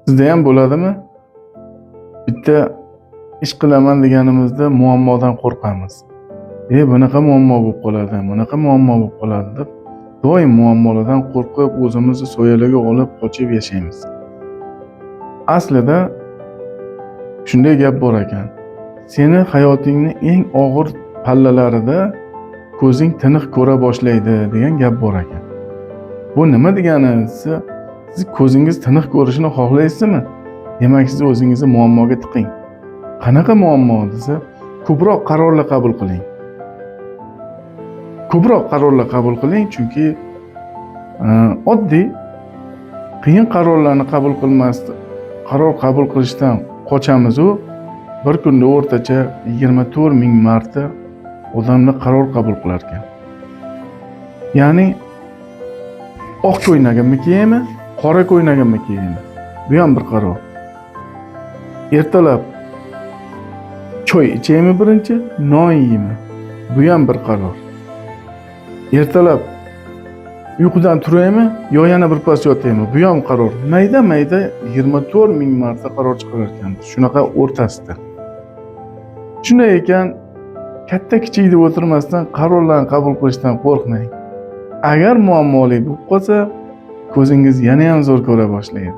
Sizda ham bo'ladimi? Bitta ish qilaman deganimizda muammodan qo'rqamiz. Bunaqa muammo bo'lib qoladi, bunaqa muammo bo'lib qoladi deb doim muammolardan qo'rqib, o'zimizni soyalarga olib qochib yashaymiz. Aslida shunday gap bor ekan. Seni hayotingning eng og'ir pallalarida ko'zing tiniq ko'ra boshlaydi degan gap bor ekan. Bu nima degani? Siz ko'zingiz tiniq ko'rishini xohlaysizmi? Demak, siz o'zingizni muammoga tiqing. Qanaqa muammo desa, ko'proq qarorlar qabul qiling. Ko'proq qarorlar qabul qiling, chunki oddiy qiyin qarorlarni qaror qabul qilishdan qochamiz. Bir kunda o'rtacha 24 ming marta odamlar qaror qabul qilar ekan. Ya'ni oq ko'ylagimni kiyaymi, qora ko'ylagimni kiyaymi? Bu ham bir qaror. Ertalab choy ichaymi birinchi, non yeymi? Bu ham bir qaror. Ertalab uyqudan turaymi, yo yana bir pas yotaymi? Bu ham qaror. Mayda 24 ming marta qaror chiqarar ekanmiz. Shunaqa o'rtasida. Shunday ekan, katta kichik deb o'tirmasdan qarorlarni qabul qilishdan qo'rqmang. Agar muammoli bo'lib qolsa, ko'zingiz yana ham zo'r ko'ra boshlaydi.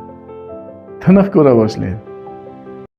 Tiniq ko'ra boshlaydi.